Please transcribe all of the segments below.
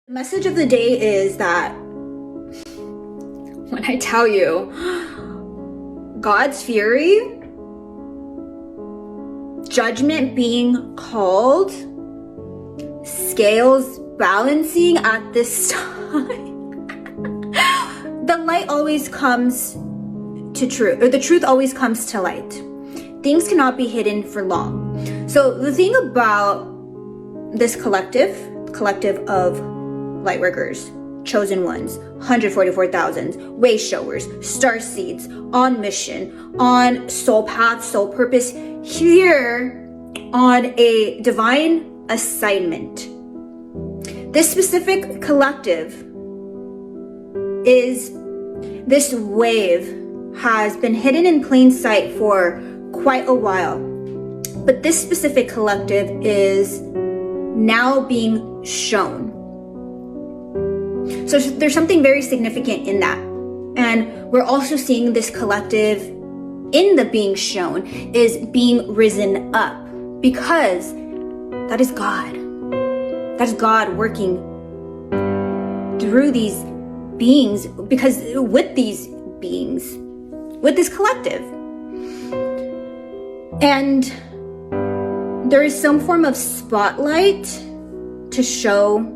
The message of the day is that when I tell you God's fury, judgment being called, scales balancing at this time, the light always comes to truth, or the truth always comes to light. Things cannot be hidden for long. So the thing about this collective of lightworkers, chosen ones, 144,000, way showers, star seeds, on mission, on soul path, soul purpose, here on a divine assignment. This specific collective is, this wave has been hidden in plain sight for quite a while. But this specific collective is now being shown. So there's something very significant in that. And we're also seeing this collective in the being shown is being risen up, because that is God. That is God working through these beings, because with these beings, with this collective. And there is some form of spotlight to show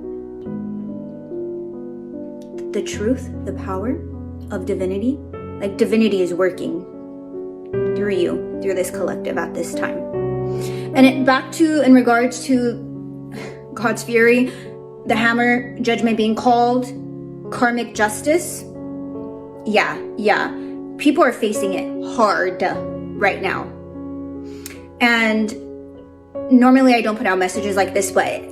the truth, the power of divinity. Like divinity is working through you, through this collective at this time. And in regards to God's fury, the hammer, judgment being called, karmic justice. Yeah. People are facing it hard right now. And normally I don't put out messages like this, but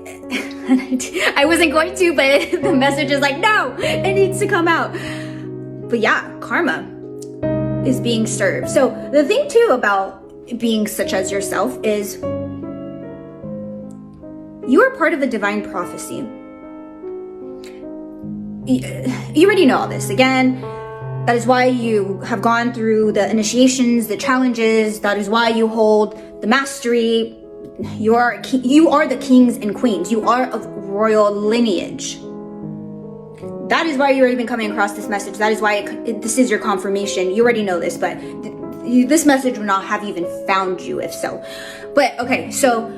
I wasn't going to, but the message is like, no, it needs to come out. But yeah, karma is being served. So the thing too about beings such as yourself is you are part of a divine prophecy. You already know all this. Again, that is why you have gone through the initiations, the challenges. That is why you hold the mastery. You are the kings and queens. You are of royal lineage. That is why you've already been coming across this message. That is why this is your confirmation. You already know this, but this message would not have even found you if so. But okay, so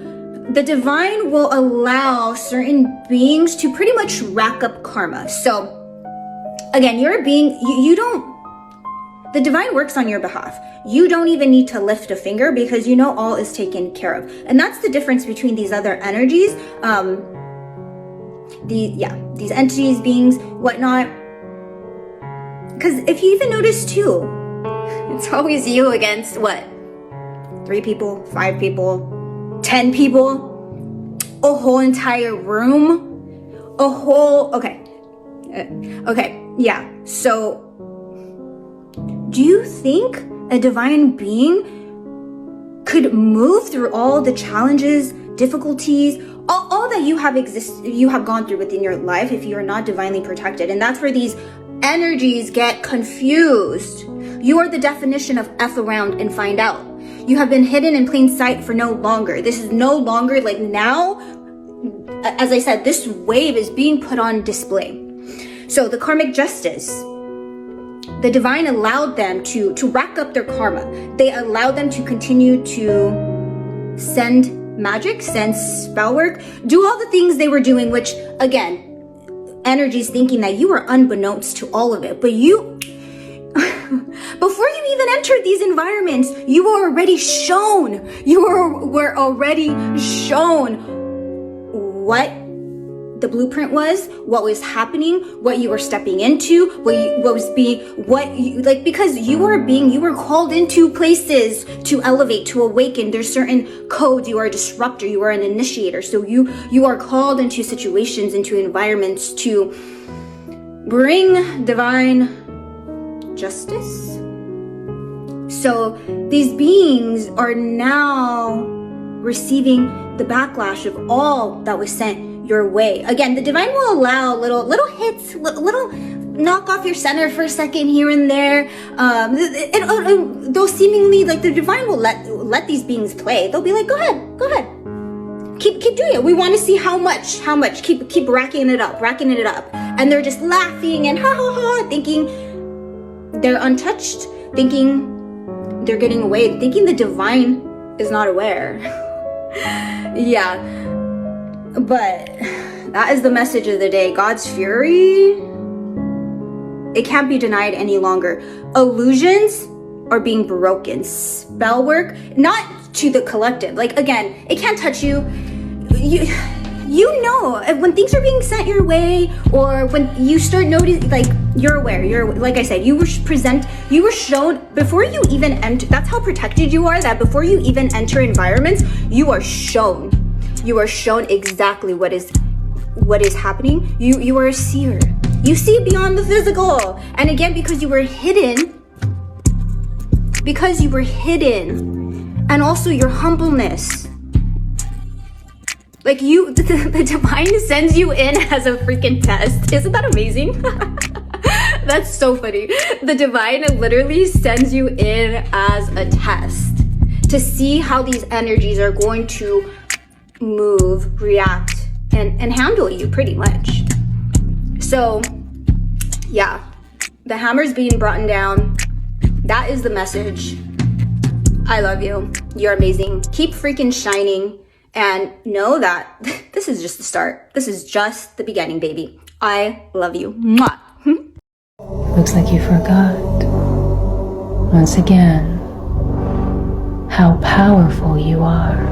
the divine will allow certain beings to pretty much rack up karma. So again, you're a being, the divine works on your behalf. You don't even need to lift a finger because you know all is taken care of. And that's the difference between these other energies. These entities, beings, whatnot. Because if you even notice too, it's always you against what? 3 people, 5 people, 10 people, a whole entire room, okay, yeah. So do you think a divine being could move through all the challenges, difficulties, all that you have gone through within your life if you are not divinely protected? And that's where these energies get confused. You are the definition of F around and find out. You have been hidden in plain sight for no longer. This is no longer like now. As I said, this wave is being put on display. So the karmic justice, the divine allowed them to rack up their karma. They allowed them to continue to send magic, send spell work, do all the things they were doing, which again, energies thinking that you were unbeknownst to all of it. But you, before you even entered these environments, you were already shown. You were already shown what the blueprint was, what was happening, what you were stepping into, because you were called into places to elevate, to awaken. There's certain codes. You are a disruptor, you are an initiator. So you are called into situations, into environments to bring divine justice. So these beings are now receiving the backlash of all that was sent your way. Again, the divine will allow little hits, little knock off your center for a second here and there. They'll seemingly, like, the divine will let these beings play. They'll be like, go ahead. keep doing it. We want to see how much. Keep racking it up. And they're just laughing and ha ha ha, thinking they're untouched, thinking they're getting away, thinking the divine is not aware. Yeah, but that is the message of the day. God's fury, it can't be denied any longer. Illusions are being broken. Spell work, not to the collective. Like, again, it can't touch you. You know when things are being sent your way, or when you start noticing, like, you're aware, like I said, you were shown before you even enter. That's how protected you are, that before you even enter environments, you are shown exactly what is happening. You are a seer. You see beyond the physical. And again, because you were hidden, and also your humbleness. Like, the divine sends you in as a freaking test. Isn't that amazing? That's so funny. The divine literally sends you in as a test to see how these energies are going to move, react, and handle you, pretty much. So, yeah, the hammer's being brought down. That is the message. I love you. You're amazing. Keep freaking shining. And know that this is just the start. This is just the beginning, baby. I love you. Mwah. Looks like you forgot, once again, how powerful you are.